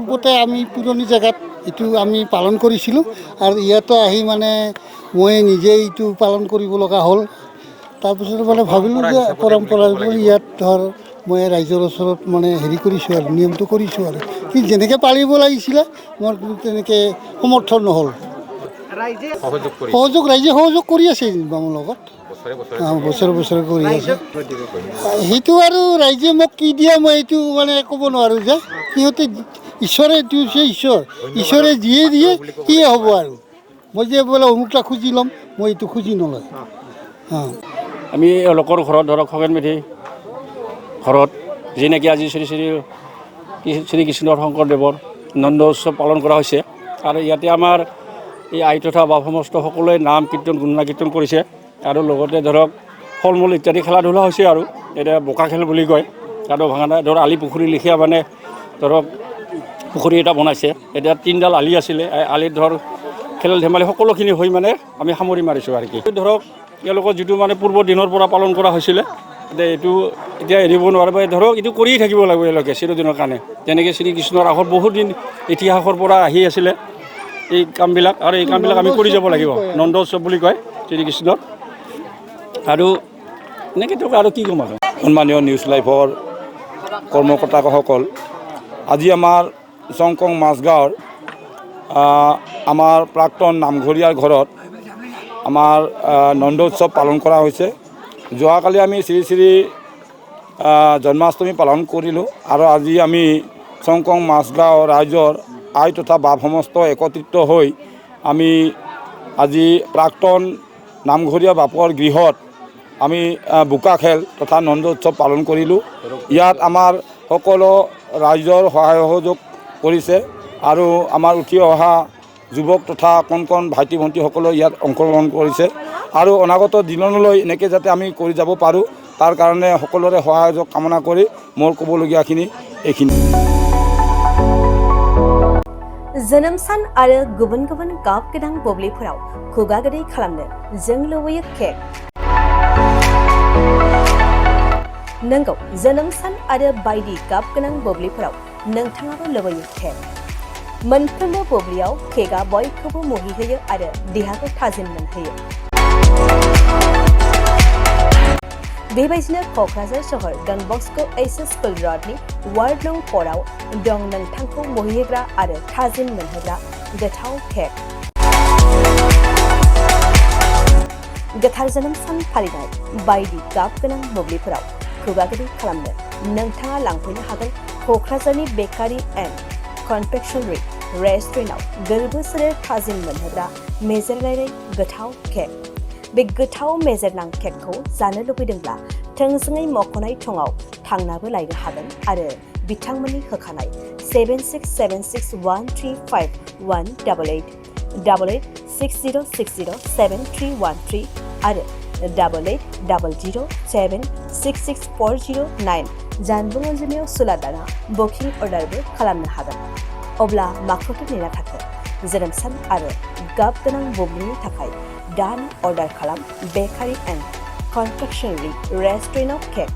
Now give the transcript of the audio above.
পূৰ্বতে আমি পুৰণি জেগাত এইটো আমি পালন কৰিছিলোঁ আৰু ইয়াতো আহি মানে মই নিজেই এইটো পালন কৰিব লগা হ'ল। তাৰপিছত মানে ভাবিলোঁ যে পৰম্পৰা ইয়াত ধৰ মই ৰাইজৰ ওচৰত মানে হেৰি কৰিছোঁ আৰু নিয়মটো কৰিছোঁ আৰু কি যেনেকৈ পালিব লাগিছিলে মোৰ তেনেকৈ সমৰ্থন নহ'ল। ৰাইজে সহযোগ কৰি আছে মোৰ লগত বছৰে বছৰে কৰি আছে। সেইটো আৰু ৰাইজে মোক কি দিয়ে মই এইটো মানে ক'ব নোৱাৰোঁ যে সিহঁতে ঈশ্বৰে এইটো হৈছে ঈশ্বৰে যিয়ে দিয়ে সিয়ে হ'ব আৰু মই যে বোলে অমুকটা খুজি ল'ম মই এইটো খুজি নলয়। আমি এওঁলোকৰ ঘৰত ধৰক খগেন মেধি ঘৰত যেনেকৈ আজি শ্ৰীকৃষ্ণৰ শংকৰদেৱৰ নন্দ উৎসৱ পালন কৰা হৈছে আৰু ইয়াতে আমাৰ এই আই তথা বাপ সমস্ত সকলোৱে নাম কীৰ্তন গুণনা কীৰ্তন কৰিছে আৰু লগতে ধৰক ফল মূল ইত্যাদি খেলা ধূলা হৈছে আৰু এতিয়া বোকা খেল বুলি কয় আৰু ভাঙা নাই ধৰক আলি পুখুৰী লিখীয়া মানে ধৰক পুখুৰী এটা বনাইছে। এতিয়া 3ডাল আলি আছিলে আলিত ধৰ খেল ধেমালি সকলোখিনি হৈ মানে আমি সামৰি মাৰিছোঁ আৰু কি ধৰক তেওঁলোকৰ যিটো মানে পূৰ্বৰ দিনৰ পৰা পালন কৰা হৈছিলে এইটো এতিয়া এৰিব নোৱাৰিব ধৰক এইটো কৰিয়ে থাকিব লাগিব এওঁলোকে চিৰদিনৰ কাৰণে যেনেকৈ শ্ৰীকৃষ্ণৰ আগত বহুত দিন ইতিহাসৰ পৰা আহি আছিলে এই কামবিলাক আৰু এই কামবিলাক আমি কৰি যাব লাগিব। নন্দ উৎসৱ বুলি কয় শ্ৰীকৃষ্ণৰ আৰু এনেকৈ তেওঁক আৰু কি ক'ম আৰু সন্মানীয় নিউজ লাইভৰ কৰ্মকৰ্তাসকল আজি আমাৰ চংকং মাজগাঁৱৰ আমাৰ প্ৰাক্তন নামঘৰীয়াৰ ঘৰত আমাৰ নন্দ উৎসৱ পালন কৰা হৈছে। যোৱাকালি আমি শ্ৰী শ্ৰী জন্মাষ্টমী পালন কৰিলোঁ আৰু আজি আমি চংকং মাজগাঁও ৰাইজৰ আই তথা বাপ সমস্ত একত্ৰিত হৈ আমি আজি প্ৰাক্তন নামঘৰীয়া বাপৰ গৃহত আমি বোকা খেল তথা নন্দ উৎসৱ পালন কৰিলোঁ। ইয়াত আমাৰ সকলো ৰাইজৰ সহায় সহযোগ কৰিছে আৰু আমাৰ উঠি অহা যুৱক তথা কণ কণ ভাইটি ভণ্টিসকলেও ইয়াত অংশগ্ৰহণ কৰিছে আৰু অনাগত দিনলৈ এনেকৈ যাতে আমি কৰি যাব পাৰোঁ তাৰ কাৰণে সকলোৰে সহায় কামনা কৰি মোৰ ক'বলগীয়াখিনি এইখিনি। जोनोम सान आरो गुबुन गुबुन गाब गोनां बुब्लिफोराव खुगा गोदै खालामनो जों लुबैयो केक। नंगौ, जोनोम सान आरो बायदि गाब गोनां बुब्लिफोराव नोंथाङाबो लुबैयो केक। मोनफ्रोमबो बुब्लियाव केकआ बयखौबो मुहिहोयो आरो देहाखौ थाजिम मोनहोयो। बेबायदिनो क'क्राझार सहर Don Bosco' HS school र'डनि ward नं 4आव दं नोंथांखौ मुहिहोग्रा आरो थाजिम मोनहोग्रा गोथाव केक। गोथार जोनोम सान फालिनाय बायदि गाब गोनां बुब्लिफोराव खुगा गोदै खालामनो नोंथाङा लांफैनो हागोन क'क्राझारनि बेकारि एन्ड कनफेक्शनारि रेस्टुरेन्टआव गोरबो सोलेर थाजिम मोनहोग्रा मेजेरनाय गोथाव केक। बे गोथाव मेजेरनां केकखौ जानो लुबैदोंब्ला थोंजोङै मख'नाय थंआव थांनाबो लायनो हागोन आरो बिथांमोननि होखानाय 767601351888 8860607313 आरो 880007664009 जानबुं अनजिमायाव सुलादाना बुकिं अर्डारबो खालामनो हागोन। अब्ला माखौथो नेना थाखो जोनोम सान आरो गाब गोनां बुब्लिनि थाखाय दानो अर्डार खालाम बेकारि एन्ड कनफेक्शनारि रेस्टुरेन्टआव केक।